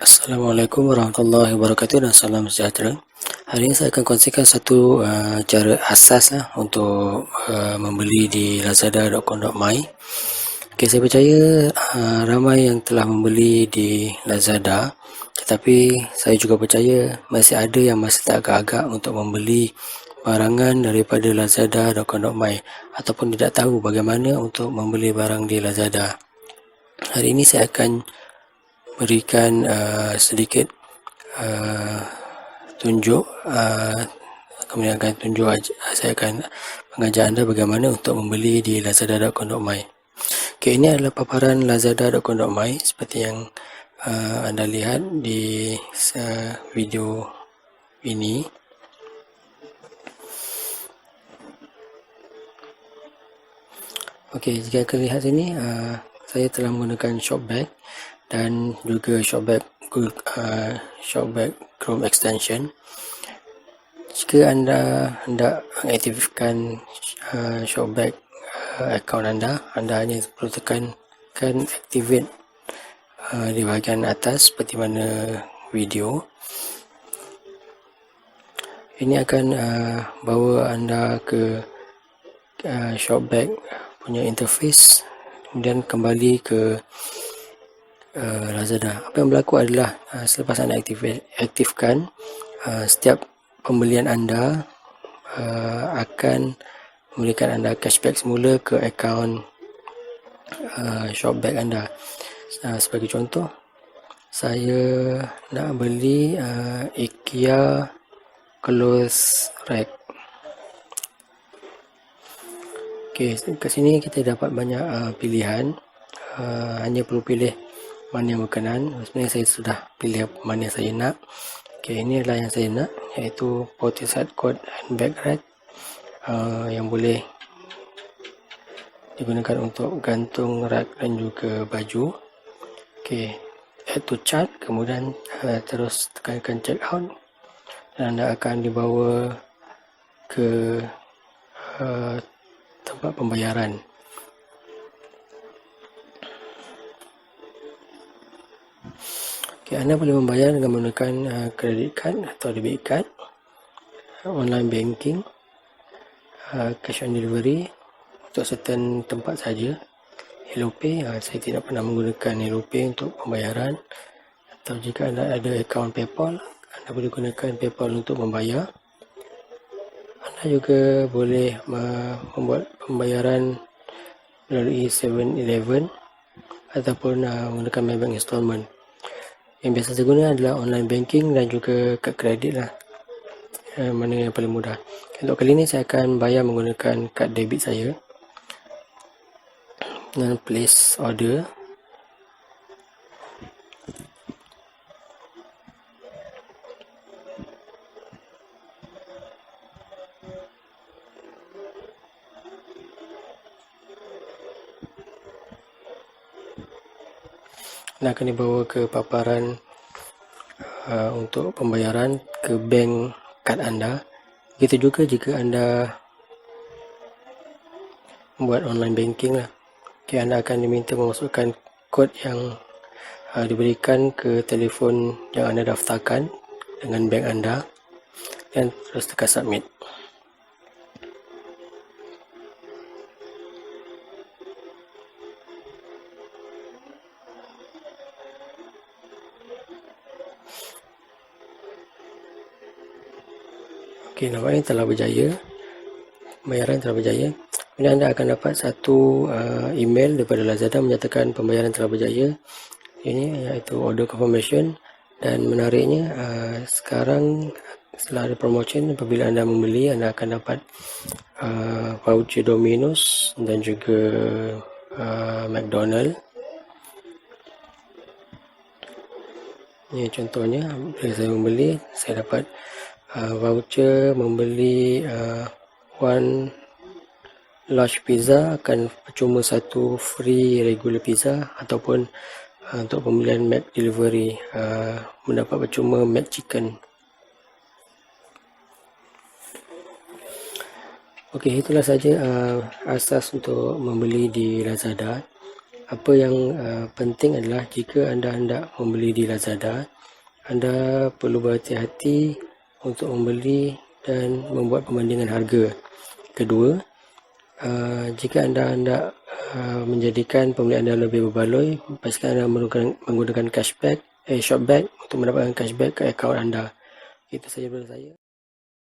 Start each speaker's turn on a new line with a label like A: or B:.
A: Assalamualaikum warahmatullahi wabarakatuh dan salam sejahtera. Hari ini saya akan kongsikan satu cara asas untuk membeli di lazada.com.my. Okay, saya percaya ramai yang telah membeli di Lazada, tetapi saya juga percaya masih ada yang masih tak agak-agak untuk membeli barangan daripada lazada.com.my ataupun tidak tahu bagaimana untuk membeli barang di Lazada. Hari ini saya akan berikan sedikit tunjuk, kemudian saya akan mengajar anda bagaimana untuk membeli di lazada.com.my. Okay, ini adalah paparan lazada.com.my seperti yang anda lihat di video ini. Okay, jika kalian lihat sini, saya telah menggunakan Shopback dan juga Shopback Chrome extension. Jika anda hendak mengaktifkan Shopback account anda hanya perlu tekankan activate di bahagian atas seperti mana video. Ini akan bawa anda ke Shopback punya interface, kemudian kembali ke Lazada. Apa yang berlaku adalah selepas anda aktifkan, setiap pembelian anda akan memberikan anda cashback semula ke akaun Shopback anda. Sebagai contoh, saya nak beli IKEA clothes rack. Okay, kat sini kita dapat banyak pilihan. Hanya perlu pilih mana yang berkenan. Sebenarnya saya sudah pilih mana yang saya nak. Okay, ini adalah yang saya nak, iaitu Portishead Coat and Bag Rack yang boleh digunakan untuk gantung rak dan juga baju. Okay, add to cart, kemudian terus tekankan check out dan anda akan dibawa ke tempat pembayaran. Okay, anda boleh membayar dengan menggunakan credit card atau debit card, online banking, cash on delivery untuk certain tempat saja, HelloPay. Saya tidak pernah menggunakan HelloPay untuk pembayaran. Atau jika anda ada akaun PayPal, anda boleh gunakan PayPal untuk membayar. Anda juga boleh membuat pembayaran melalui 7-Eleven ataupun menggunakan Maybank installment. Yang biasa saya guna adalah online banking dan juga kad kredit lah. Mana yang paling mudah. Untuk kali ini saya akan bayar menggunakan kad debit saya. Dan place order. Dan akan dibawa ke paparan untuk pembayaran ke bank kad anda. Begitu juga jika anda membuat online banking lah. Okay, anda akan diminta memasukkan kod yang diberikan ke telefon yang anda daftarkan dengan bank anda dan terus tekan submit. Okey, nampaknya telah berjaya. Pembayaran telah berjaya. Kemudian anda akan dapat satu email daripada Lazada menyatakan pembayaran telah berjaya. Ini iaitu order confirmation. Dan menariknya, sekarang setelah ada promotion, apabila anda membeli, anda akan dapat voucher Domino's dan juga McDonald. Ini contohnya, bila saya membeli, saya dapat voucher membeli one large pizza akan percuma satu free regular pizza, ataupun untuk pembelian Mac delivery mendapat percuma Mac chicken. Okey, itulah saja asas untuk membeli di Lazada. Apa yang penting adalah jika anda hendak membeli di Lazada, anda perlu berhati-hati untuk membeli dan membuat perbandingan harga. Kedua, jika anda hendak menjadikan pembelian anda lebih berbaloi, pastikan anda menggunakan shopback untuk mendapatkan cashback ke akaun anda. Itu saja dari saya.